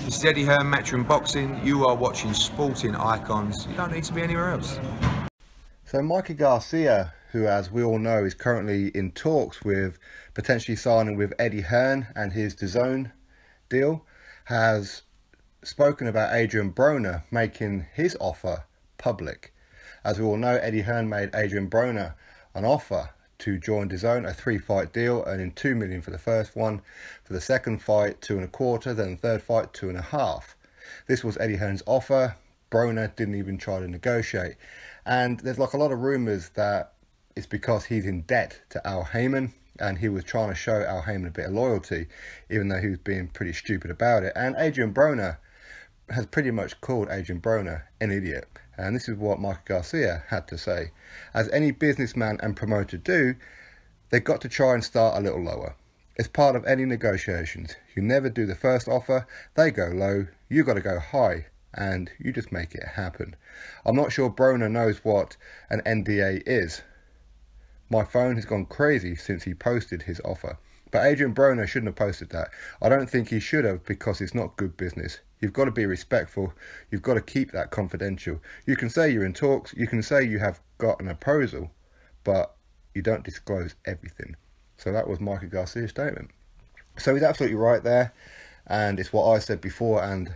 This is Eddie Hearn, Matchroom Boxing. You are watching Sporting Icons. You don't need to be anywhere else. So Mikey Garcia, who as we all know is currently in talks with potentially signing with Eddie Hearn and his DAZN deal, has spoken about Adrien Broner making his offer public. As we all know, Eddie Hearn made Adrien Broner an offer to join DAZN, a 3-fight deal, earning $2 million for the first one, for the second fight $2.25, then the third fight $2.5. This was Eddie Hearn's offer. Broner didn't even try to negotiate, and there's like a lot of rumours that it's because he's in debt to Al Haymon, and he was trying to show Al Haymon a bit of loyalty, even though he was being pretty stupid about it. And Adrien Broner has pretty much called Adrien Broner an idiot. And this is what Mikey Garcia had to say. As any businessman and promoter do, they've got to try and start a little lower. It's part of any negotiations. You never do the first offer, they go low, you got to go high, and you just make it happen. I'm not sure Broner knows what an NDA is. My phone has gone crazy since he posted his offer. But Adrien Broner shouldn't have posted that. I don't think he should have, because it's not good business. You've got to be respectful. You've got to keep that confidential. You can say you're in talks. You can say you have got an proposal, but you don't disclose everything. So that was Mikey Garcia's statement. So he's absolutely right there. And it's what I said before. And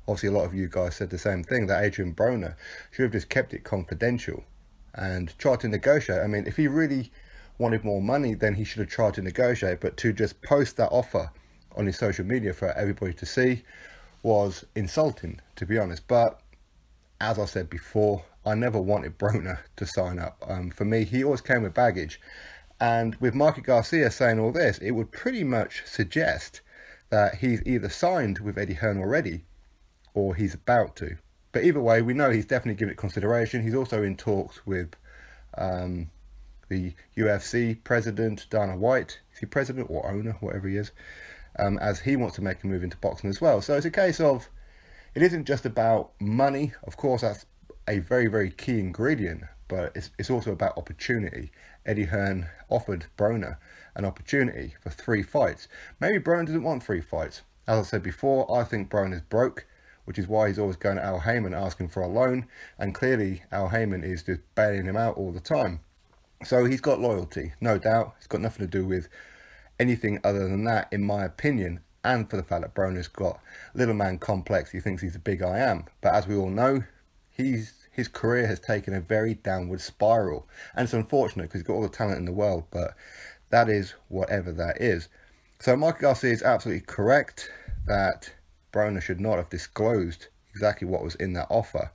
obviously a lot of you guys said the same thing, that Adrien Broner should have just kept it confidential and tried to negotiate. I mean, if he really wanted more money, then he should have tried to negotiate. But to just post that offer on his social media for everybody to see was insulting, to be honest. But as I said before, I never wanted Broner to sign up. For me, he always came with baggage. And with Mikey Garcia saying all this, it would pretty much suggest that he's either signed with Eddie Hearn already, or he's about to. But either way, we know he's definitely given it consideration. He's also in talks with the UFC president, Dana White. Is he president or owner, whatever he is? As he wants to make a move into boxing as well. So it's a case of, it isn't just about money. Of course, that's a very, very key ingredient, but it's also about opportunity. Eddie Hearn offered Broner an opportunity for 3 fights. Maybe Broner doesn't want 3 fights. As I said before, I think Broner's broke, which is why he's always going to Al Haymon asking for a loan. And clearly, Al Haymon is just bailing him out all the time. So he's got loyalty, no doubt. It's got nothing to do with anything other than that, in my opinion, and for the fact that Broner's got little man complex. He thinks he's a big I am. But as we all know, his career has taken a very downward spiral. And it's unfortunate because he's got all the talent in the world, but that is whatever that is. So Mikey Garcia is absolutely correct that Broner should not have disclosed exactly what was in that offer.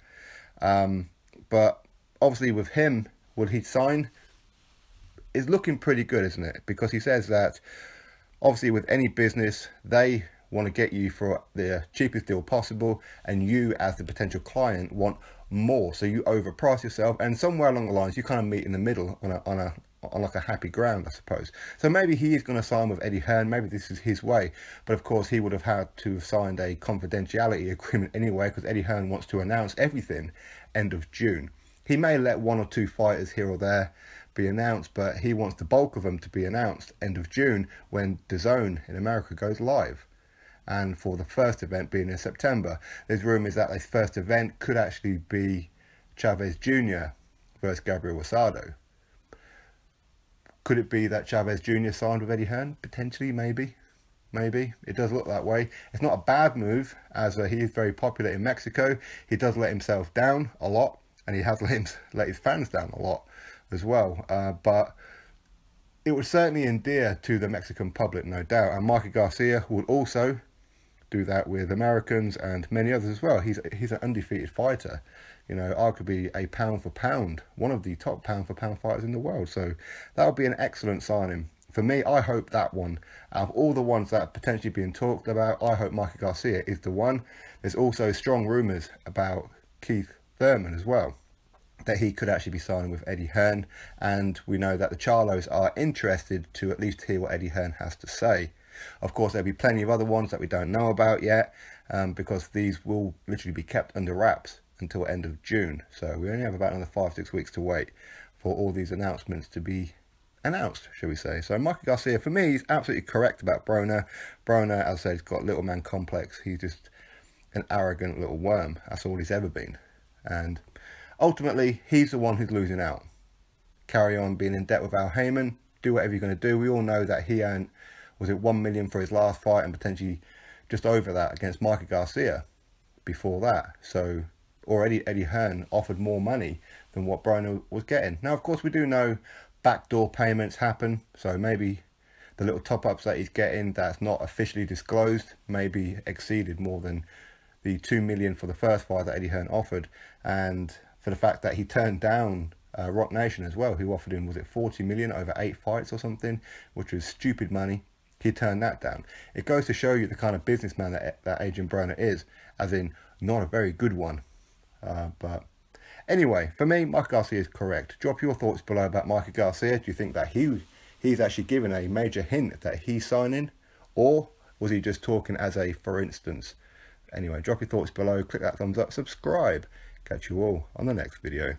But obviously with him, would he sign? Is looking pretty good, isn't it? Because he says that obviously with any business, they want to get you for the cheapest deal possible, and you as the potential client want more, so you overprice yourself, and somewhere along the lines you kind of meet in the middle on like a happy ground, I suppose. So maybe he is going to sign with Eddie Hearn. Maybe this is his way, but of course he would have had to have signed a confidentiality agreement anyway, because Eddie Hearn wants to announce everything end of June. He may let 1 or 2 fighters here or there be announced, but he wants the bulk of them to be announced end of June, when DAZN in America goes live. And for the first event being in September, there's rumours that this first event could actually be Chavez Jr. versus Gabriel Rosado. Could it be that Chavez Jr. signed with Eddie Hearn? Potentially, maybe. Maybe. It does look that way. It's not a bad move, as he is very popular in Mexico. He does let himself down a lot, and he has let his fans down a lot as well. But it would certainly endear to the Mexican public, no doubt. And Mikey Garcia would also do that with Americans and many others as well. He's an undefeated fighter. You know, arguably a pound for pound, one of the top pound for pound fighters in the world. So that would be an excellent signing. For me, I hope that one, out of all the ones that are potentially being talked about, I hope Mikey Garcia is the one. There's also strong rumours about Keith Thurman as well, that he could actually be signing with Eddie Hearn. And we know that the Charlos are interested to at least hear what Eddie Hearn has to say. Of course, there'll be plenty of other ones that we don't know about yet, because these will literally be kept under wraps until end of June. So we only have about another 5-6 weeks to wait for all these announcements to be announced, shall we say. So Mikey Garcia, for me, he's absolutely correct about Broner. Broner, as I said, he's got little man complex. He just an arrogant little worm. That's all he's ever been. And ultimately, he's the one who's losing out. Carry on being in debt with Al Heyman. Do whatever you're going to do. We all know that he earned, was it 1 million for his last fight, and potentially just over that against Mikey Garcia before that. So already Eddie Hearn offered more money than what Broner was getting. Now, of course, we do know backdoor payments happen. So maybe the little top-ups that he's getting that's not officially disclosed maybe exceeded more than the 2 million for the first fight that Eddie Hearn offered. And for the fact that he turned down Rock Nation as well, who offered him, was it 40 million over 8 fights or something, which was stupid money. He turned that down. It goes to show you the kind of businessman that Adrien Broner is, as in not a very good one. But anyway, for me, Mikey Garcia is correct. Drop your thoughts below about Mikey Garcia. Do you think that he's actually given a major hint that he's signing, or was he just talking as a for instance? Anyway, drop your thoughts below, click that thumbs up, subscribe. Catch you all on the next video.